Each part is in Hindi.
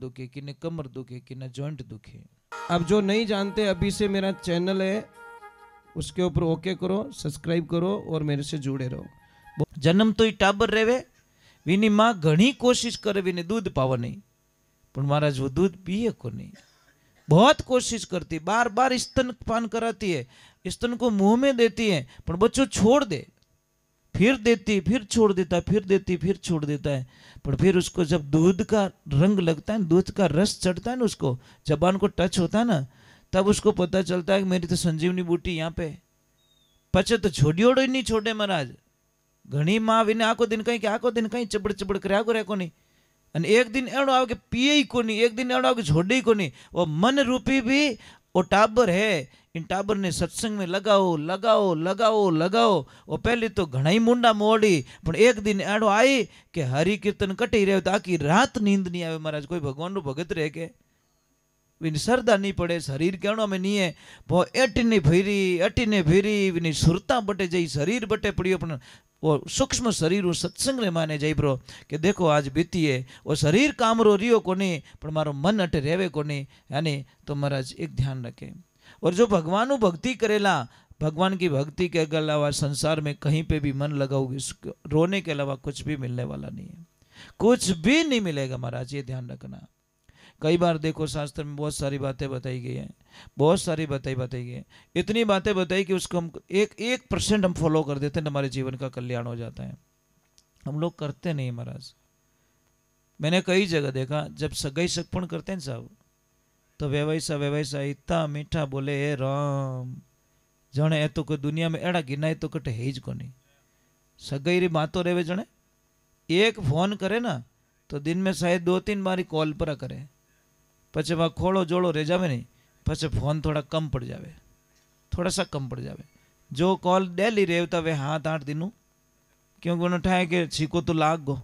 दुखे, किन्हें कमर दुखे, किन्हें जॉइंट दुखे। अब जो नहीं जानते, अभी से मेरा चैनल है, उसके ऊपर ओके करो, सब्सक्राइब करो और मेरे से जुड़े रहो। जन्म तो ही टाबर रेवे, विनी माँ घनी कोशिश करे विने दूध पावा नहीं, पर महाराज वो दूध पिए को नहीं। बहुत कोशिश करती, बार बार स्तनपान कराती है, स्तन को मुंह में देती है, पर बच्चों छोड़ दे, फिर देती, फिर छोड़ देता है, फिर देती, फिर छोड़ देता है। पर फिर उसको जब दूध का रंग लगता है, दूध का रस चढ़ता है ना, उसको जबान को टच होता है ना, तब उसको पता चलता है कि मेरी तो संजीवनी बूटी यहाँ पे। पचे तो छोड़ियोड़ो ही नहीं छोड़े महाराज। घनी माँ विने आखो दिन कहीं, आखो दिन कहीं चबड़ चबड़ कर को नहीं, અને एक दिन एड़ो आओ कि पिए ही कोनी, एक दिन एड़ो आओ कि छोड़े ही कोनी। वो मन रूपी भी वो टाबर है, इन टाबर ने सत्संग में लगाओ लगाओ लगाओ लगाओ। वो पहले तो घना ही मुंडा मोड़ी, पर एक दिन एड़ो आई कि हरि कीर्तन कटी रहे तो आखी रात नींद नहीं आवे। महाराज कोई भगवान नु भगत रहे के विनी सरदा नहीं पड़े, शरीर कहणो में नहीं है, वो एटीने भीरी विनी सुरता बटे जई, शरीर बटे पड़ियो, पण वो सूक्ष्म शरीर वो सत्संग ने माने जाई ब्रो कि देखो आज बीती है, वो शरीर काम रो रियो कोनी, पर मारो मन अटे रेवे कोनी। यानी तो महाराज एक ध्यान रखे, और जो भगवान भक्ति करेला, भगवान की भक्ति के अलावा संसार में कहीं पे भी मन लगाओगे, रोने के अलावा कुछ भी मिलने वाला नहीं है, कुछ भी नहीं मिलेगा महाराज, ये ध्यान रखना। कई बार देखो शास्त्र में बहुत सारी बातें बताई गई हैं, बहुत सारी बताई गई है, इतनी बातें बताई कि उसको हम 1% हम फॉलो कर देते हैं, हमारे जीवन का कल्याण हो जाता है। हम लोग करते नहीं महाराज। मैंने कई जगह देखा, जब सगाई सगपण करते हैं साहब, तो व्यवसा इतना मीठा बोले, हे राम जने ए तो कोई दुनिया में एड़ा गिनाय तो कटे है को नहीं। सगाई री बातो रेवे, जने एक फोन करे ना तो दिन में शायद 2-3 बारी कॉल पर करे, पचे वहाँ खोड़ो जोड़ो रह जावे नहीं, पचे फोन थोड़ा कम पड़ जावे, थोड़ा सा कम पड़ जावे। जो कॉल डेली रेवता वे 7-8 दिनों, क्योंकि उन्होंने ठाए कि छीको तो लाग गो,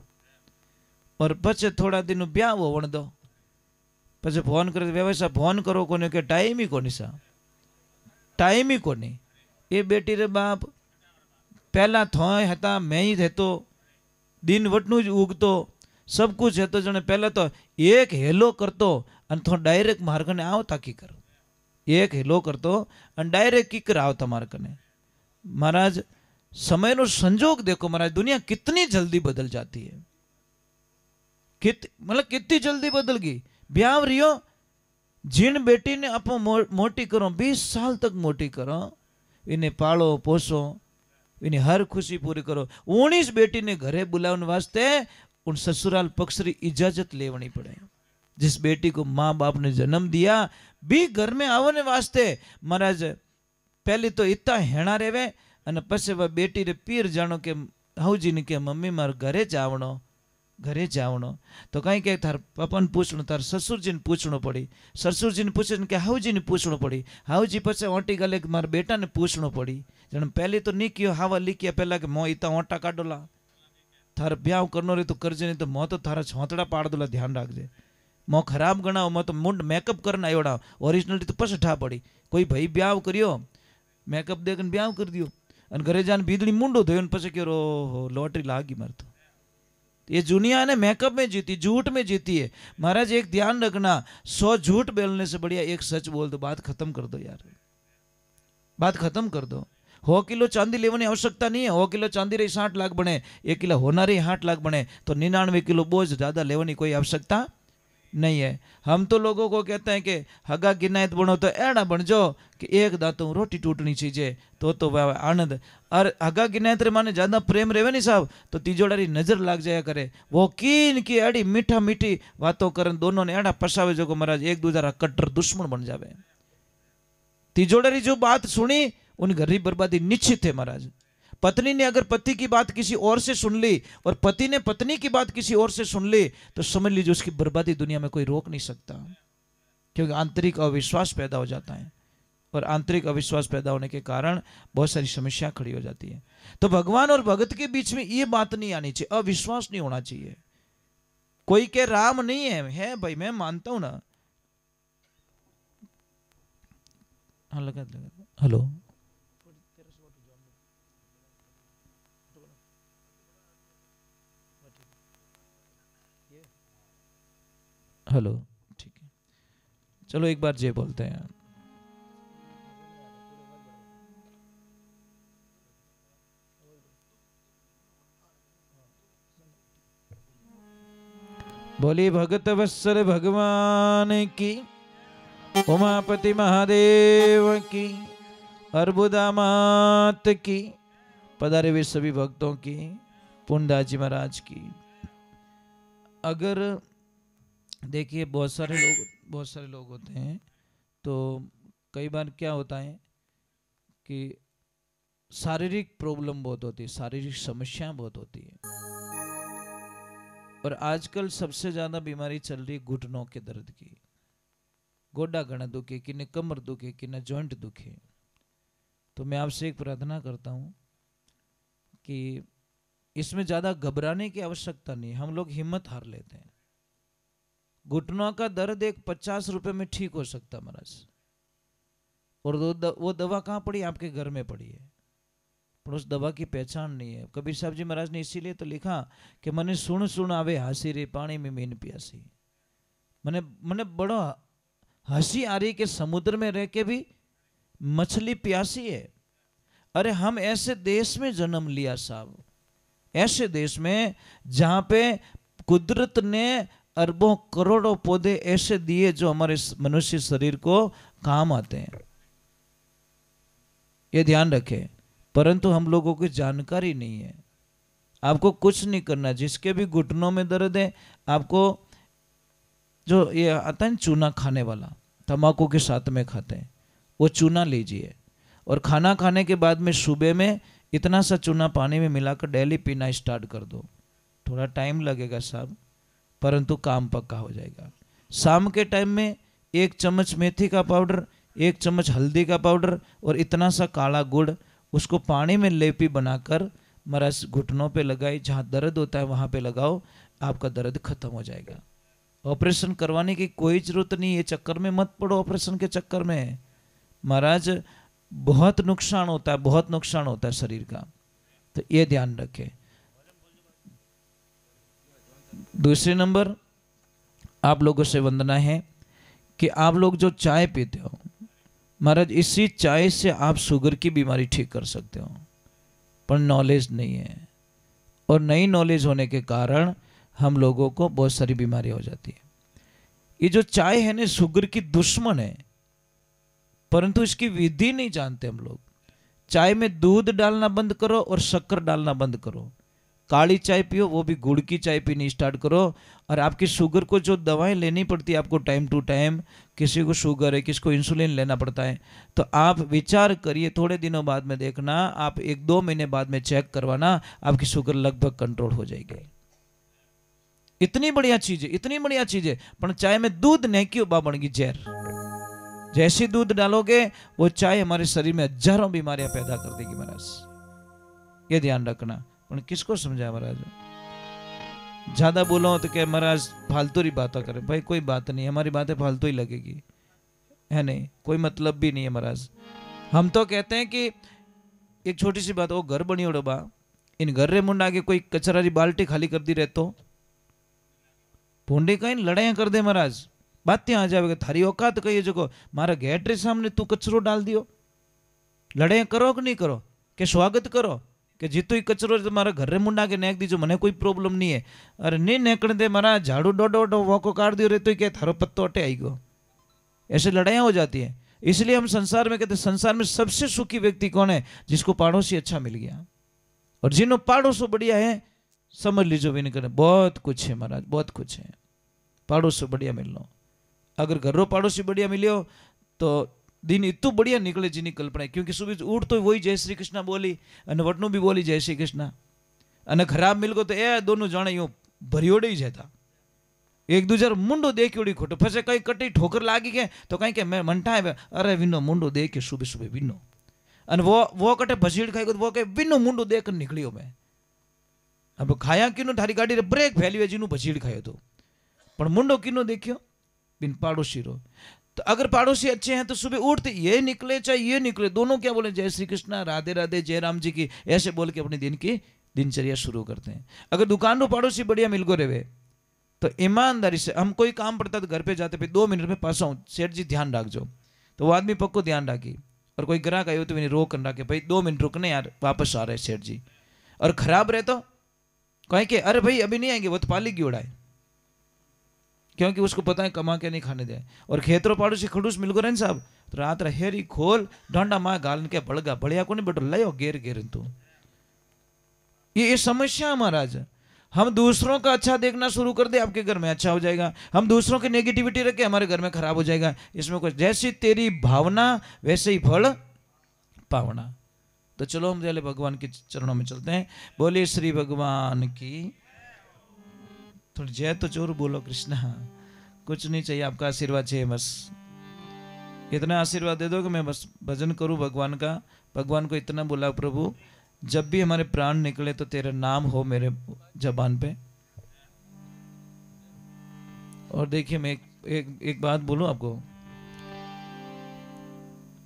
और पचे थोड़ा दिनों ब्याह वो वण दो, पचे फोन करे व्यवसा फोन करो कोने के टाइम ही कोनी सा, टाइम ही कोनी। ये बेटी रे बाप पहला थोय हता, मैं ही थे तो दिन वटनु ज उगतो, सब कुछ है तो जने पहला तो एक हेलो करतो अन थो डायरेक्ट मार कने आओ ताकी कर, एक हेलो करतो अन डायरेक्ट की कर आओ तमार कने। महाराज समय नो संजोग देखो महाराज, दुनिया कितनी जल्दी बदल जाती है, मतलब कितनी जल्दी बदल गई। ब्याह रियो, जिन बेटी ने आप मोटी करो, 20 साल तक मोटी करो, इन्हें पालो पोसो, इन्हें हर खुशी पूरी करो, 19 बेटी ने घरे बुलाने वास्ते उन ससुराल पक्ष की इजाजत लेवनी पड़े। जिस बेटी को माँ बाप ने जन्म दिया भी घर में आवने वास्ते महाराज पहले तो इतना हेणा रेवे, अने पछे वह बेटी रे पीर जानो के हाउजी ने के मम्मी मार घरे जावणो, तो कहीं के थार पपन पूछणो, तार ससुर जी ने पूछणो पड़ी, ससुर जी ने पूछे के हाउजी ने पूछणो पड़ी, हाउजी पछे ओटी गले मार बेटा ने पूछणो पड़ी। जण पहले तो नहीं कियो हावा लिखिया पहला के मो इता ओटा काढोला, थार ब्याह करनो रे तो करजे, नहीं तो मो तो थारा छोतड़ा पाड़ दोला, ध्यान रखजे। मो खराब गणाओ, मो तो मुंड मेकअप करना आयोड़ा, ओरिजिनल तो पछ ठा पड़ी। कोई भाई ब्याह करियो, मेकअप देकर ब्याह कर दियो, अन घरे जान बीदड़ी मुंडो धोयो पछे के रो लॉटरी लागी मार तो। ये दुनिया ने मेकअप में जीती, झूठ में जीती है महाराज। एक ध्यान रखना, 100 झूठ बोलने से बढ़िया एक सच बोल दो, बात खत्म कर दो यार, बात खत्म कर दो। 100 किलो चांदी लेने आवश्यकता नहीं है, 100 किलो चांदी रही 60 लाख बने, 1 किलो होना रही 60 लाख बने, तो 99 किलो बोझ ज्यादा लेने कोई आवश्यकता नहीं है। हम तो लोगों को कहते हैं कि हगा गिनायत बनो तो एड़ा बन जाओ कि एक दांतों रोटी टूटनी चाहिए तो वह आनंद। और हगा गिनायत रे माने ज्यादा प्रेम रेवे नहीं साहब, तो तीजोड़ारी नजर लाग जाया करे, वो कीन की एड़ी मीठा मीठी बातों करन, दोनों ने एड़ा पसावे जो को महाराज एक दूसरा कट्टर दुश्मन बन जावे। तीजोड़ारी जो बात सुनी उन घर की बर्बादी निश्चित है महाराज। पत्नी ने अगर पति की बात किसी और से सुन ली और पति ने पत्नी की बात किसी और से सुन ली, तो समझ लीजिए उसकी बर्बादी दुनिया में कोई रोक नहीं सकता, क्योंकि आंतरिक अविश्वास पैदा हो जाता है, और आंतरिक अविश्वास पैदा होने के कारण बहुत सारी समस्या खड़ी हो जाती है। तो भगवान और भगत के बीच में ये बात नहीं आनी चाहिए, अविश्वास नहीं होना चाहिए। कोई के राम नहीं है भाई, मैं मानता हूं ना। हाँ लगा हेलो, हेलो, ठीक है, चलो एक बार जय बोलते हैं। बोली भगत वत्सल भगवान की, उमापति महादेव की, अर्बुदा मात की, पधारे हुए सभी भक्तों की, पूर्णदास जी महाराज की। अगर देखिए बहुत सारे लोग होते हैं, तो कई बार क्या होता है कि शारीरिक प्रॉब्लम बहुत होती है, शारीरिक समस्याएं बहुत होती है। और आजकल सबसे ज्यादा बीमारी चल रही है घुटनों के दर्द की। गोडा घना दुखे, किन्हें कमर दुखे, किन्हें जॉइंट दुखे। तो मैं आपसे एक प्रार्थना करता हूं कि इसमें ज्यादा घबराने की आवश्यकता नहीं। हम लोग हिम्मत हार लेते हैं। घुटनों का दर्द एक 50 रुपए में ठीक हो सकता महाराज, और वो दवा कहाँ पड़ी? आपके घर में पड़ी है, पर उस दवा की पहचान नहीं है। कबीर साहब जी महाराज ने इसीलिए तो लिखा कि मने सुन सुन आवे हासी रे, पानी में मीन प्यासी। मने बड़ो हंसी आ रही कि समुद्र में रह के भी मछली प्यासी है। अरे हम ऐसे देश में जन्म लिया साहब, ऐसे देश में जहां पे कुदरत ने अरबों करोड़ों पौधे ऐसे दिए जो हमारे मनुष्य शरीर को काम आते हैं, ये ध्यान रखें। परंतु हम लोगों को जानकारी नहीं है। आपको कुछ नहीं करना, जिसके भी घुटनों में दर्द है, आपको जो ये आता है चूना खाने वाला, तंबाकू के साथ में खाते हैं, वो चूना लीजिए और खाना खाने के बाद में सुबह में इतना सा चूना पानी में मिलाकर डेली पीना स्टार्ट कर दो। थोड़ा टाइम लगेगा साहब, परंतु काम पक्का हो जाएगा। शाम के टाइम में 1 चम्मच मेथी का पाउडर, 1 चम्मच हल्दी का पाउडर और इतना सा काला गुड़, उसको पानी में लेपी बनाकर महाराज घुटनों पे लगाई, जहाँ दर्द होता है वहाँ पे लगाओ, आपका दर्द खत्म हो जाएगा। ऑपरेशन करवाने की कोई जरूरत नहीं, ये चक्कर में मत पड़ो। ऑपरेशन के चक्कर में महाराज बहुत नुकसान होता है, बहुत नुकसान होता है शरीर का, तो ये ध्यान रखें। दूसरे नंबर, आप लोगों से वंदना है कि आप लोग जो चाय पीते हो महाराज, इसी चाय से आप शुगर की बीमारी ठीक कर सकते हो, पर नॉलेज नहीं है। और नई नॉलेज होने के कारण हम लोगों को बहुत सारी बीमारी हो जाती है। ये जो चाय है ना, शुगर की दुश्मन है, परंतु इसकी विधि नहीं जानते हम लोग। चाय में दूध डालना बंद करो और शक्कर डालना बंद करो। काली चाय पियो, वो भी गुड़ की चाय पीनी स्टार्ट करो। और आपकी शुगर को जो दवाएं लेनी पड़ती है आपको टाइम टू टाइम, किसी को शुगर है, किसी को इंसुलिन लेना पड़ता है, तो आप विचार करिए, थोड़े दिनों बाद में देखना, आप 1-2 महीने बाद में चेक करवाना, आपकी शुगर लगभग कंट्रोल हो जाएगी। इतनी बढ़िया चीज है, इतनी बढ़िया चीज है। पर चाय में दूध नहीं क्यों बा बन गई जहर। जैसे दूध डालोगे वो चाय हमारे शरीर में हजारों बीमारियां पैदा कर देगी महाराज, ये ध्यान रखना। पर किसको समझाया महाराज? ज्यादा बोलो तो क्या महाराज फालतू ही बातें करें। भाई कोई बात नहीं, हमारी बातें फालतू ही लगेगी, है नहीं, कोई मतलब भी नहीं है महाराज। हम तो कहते हैं कि एक छोटी सी बात, वो घर बनी ओढ़ बा, इन घर रे मुंडा के कोई कचरा री बाल्टी खाली कर दी रहतो भूडे कहीं लड़ाइया कर दे महाराज, बात ત્યાં आ जाएगा। थारी औकात कही जो मारा गेट रे सामने तू कचरो डाल दियो, लड़ाइया करो कि नहीं करो, के स्वागत करो कि जीतो ही कचरो तुम्हारा घर रे मुंडा के नेक दीजो, मने कोई प्रॉब्लम नहीं है। अरे नहीं नेकड़ दे मारा झाड़ू डोडो वोको काट दियो रे तो क्या थारो पत्तो अटे आई गो। ऐसे लड़ाइयाँ हो जाती है। इसलिए हम संसार में कहते हैं संसार में सबसे सुखी व्यक्ति कौन है? जिसको पड़ोसी अच्छा मिल गया। और जिन्हों पड़ोसो बढ़िया है समझ लीजिए विनकर बहुत कुछ है महाराज, बहुत कुछ है। पड़ोसो बढ़िया मिल लो, अगर घरों पड़ोसी बढ़िया मिलो तो दिन इतू बढ़िया निकले जिनी कल्पना है। क्योंकि सुबह उठ तो वही जय श्री कृष्ण बोली और वटनू भी बोली जय श्री कृष्ण, અને खराब मिल गो तो ए दोनों जाने यूं भरियोड़े ही जाता, एक दूसर मुंडो देखी खोटो फसे कहीं कटी ठोकर लागी के तो कहीं के मैं मनता है अरे विनो मुंडो देख के सुबह सुबह विनो, અને वो कटे भसीड़ खाई वो कहे विनो मुंडो देख निकलियो मैं। अब खाया किनो थारी गाड़ी रे ब्रेक फैली जीनू भसीड़ खायो तो, पर मुंडो किनो देखियो बिन पड़ोसी रो। तो अगर पड़ोसी अच्छे हैं तो सुबह उठते ये निकले चाहे ये निकले, दोनों क्या बोले जय श्री कृष्णा राधे राधे जय राम जी की, ऐसे बोल के अपने दिन की दिनचर्या शुरू करते हैं। अगर दुकान रो पड़ोसी बढ़िया मिल गो रेवे तो ईमानदारी से हम कोई काम पड़ता तो घर पे जाते, फिर 2 मिनट में पास आऊँ, सेठ जी ध्यान रखो, तो वो आदमी पक्को ध्यान रखी। और कोई ग्राहक आयो तो मैंने रोक कर रखे, भाई 2 मिनट रुकने यार, वापस आ रहे सेठ जी। और खराब रहे तो कहें कि अरे भाई अभी नहीं आएंगे, वो तो पाली की उड़ाए, क्योंकि उसको पता है कमा के नहीं खाने दे। और खेतरों पाड़ू से खड़ूस मिल गो रहे साहब, तो रात हेरी खोल डांडा माँ गालन के बड़गा बढ़िया को नहीं बेटो लयो घेर घेर तू। ये समस्या महाराज, हम दूसरों का अच्छा देखना शुरू कर दे, आपके घर में अच्छा हो जाएगा। हम दूसरों की नेगेटिविटी रखे, हमारे घर में खराब हो जाएगा। इसमें कुछ, जैसी तेरी भावना वैसे ही फल पावना। तो चलो हम पहले भगवान के चरणों में चलते हैं। बोलिए श्री भगवान की। थोड़ी जय तो जोर बोलो कृष्णा। कुछ नहीं चाहिए, आपका आशीर्वाद चाहिए बस। इतना आशीर्वाद दे दो कि मैं बस भजन करूं भगवान का। भगवान को इतना बोला, प्रभु जब भी हमारे प्राण निकले तो तेरा नाम हो मेरे जबान पे। और देखिए मैं एक बात बोलूं आपको,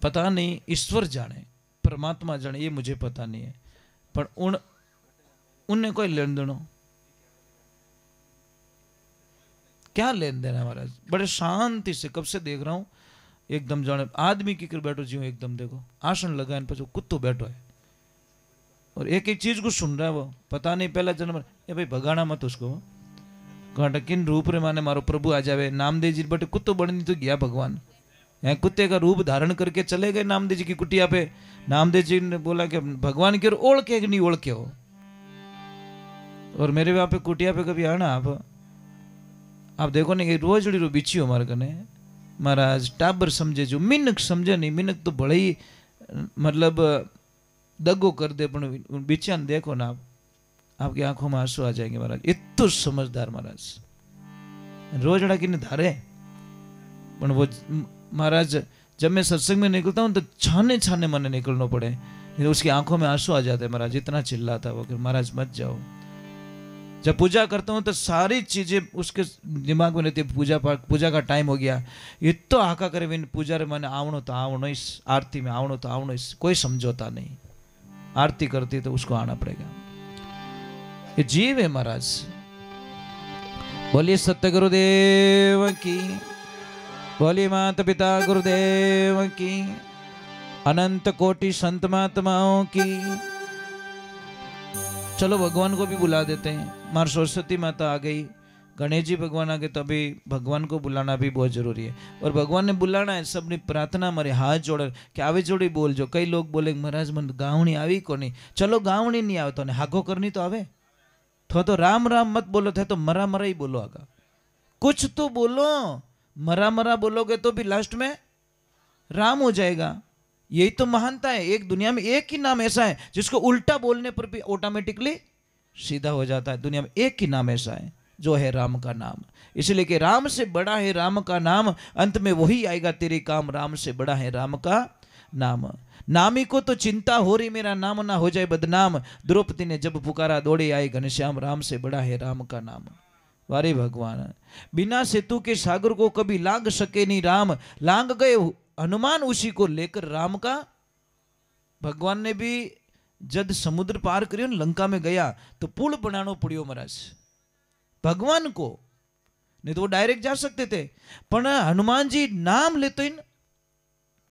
पता नहीं ईश्वर जाने परमात्मा जाने, ये मुझे पता नहीं है, पर उनने कोई लेन देनो, क्या लेन देना है महाराज। बड़े शांति से कब से देख रहा हूं, एकदम जाने आदमी की कर बैठो जी, एकदम देखो आसन लगा इन पर कुत्तो बैठो है और एक एक चीज को सुन रहा है वो। पता नहीं पहला जन्म, ए भाई भगाना मत उसको, कहता किन रूप रे माने मारो प्रभु आ जावे। नामदेव जी बटे कुत्तो बनी तो गया भगवान, यहाँ कुत्ते का रूप धारण करके चले गए नामदेव जी की कुटिया पे। नामदेव जी ने बोला कि भगवान की ओर ओढ़ के नहीं ओढ़ के हो। और मेरे वहां पे कुटिया पे कभी आना आप देखो नहीं, रोजड़ी रो बिछी हो हमारे कने महाराज। टाबर समझे जो, मिनक समझे नहीं, मिनक तो बड़े ही मतलब दगो कर दे, पर बिछिया देखो ना आप, आपकी आंखों में आंसू आ जाएंगे महाराज। इतना समझदार महाराज, रोजड़ा की धारे। पर वो महाराज जब मैं सत्संग में निकलता हूँ तो छाने छाने मन निकलना पड़े, तो उसकी आंखों में आंसू आ जाते हैं महाराज। इतना चिल्लाता वो कि महाराज मत जाओ। जब पूजा करता हूँ तो सारी चीजें उसके दिमाग में रहती है, पूजा का टाइम हो गया, ये तो हाका करे पूजा रे मैंने आवणो तो आवणो, इस आरती में आवणो तो आवणो, इस कोई समझौता नहीं। आरती करती तो उसको आना पड़ेगा, ये जीव है महाराज। बोलिए सत्य गुरुदेव की, बोलिए माता पिता गुरुदेव की, अनंत कोटि संत महात्माओं की। चलो भगवान को भी बुला देते हैं। मार सरस्वती माता आ गई, गणेश जी भगवान आ गए, तो अभी भगवान को बुलाना भी बहुत जरूरी है। और भगवान ने बुलाना है, सबने प्रार्थना मारे हाथ जोड़े कि आवे जोड़ी बोल जो। कई लोग बोले महाराज मन गावणी आई को नहीं, चलो गावणी नहीं आवे तो हागो करनी तो आवे, तो राम राम मत बोलो थे तो मरा मरा ही बोलो। आगा कुछ तो बोलो, मरा मरा बोलोगे तो भी लास्ट में राम हो जाएगा। यही तो महानता है। एक दुनिया में एक ही नाम ऐसा है जिसको उल्टा बोलने पर भी ऑटोमेटिकली सीधा हो जाता है। दुनिया में एक ही नाम ऐसा है जो है राम का नाम। इसलिए कि राम से बड़ा है राम का नाम, अंत में वही आएगा तेरे काम, राम से बड़ा है राम का नाम। नामी को तो चिंता हो रही मेरा नाम ना हो जाए बदनाम, द्रौपदी ने जब पुकारा दौड़े आए घनश्याम, राम से बड़ा है राम का नाम। वारे भगवान, बिना सेतु के सागर को कभी लांग सके नहीं राम, लांग गए हनुमान उसी को लेकर राम का। भगवान ने भी जब समुद्र पार करियो लंका में गया तो पुल बनाना पड़ियो महाराज भगवान को, नहीं तो वो डायरेक्ट जा सकते थे। पर हनुमान जी नाम लेते इन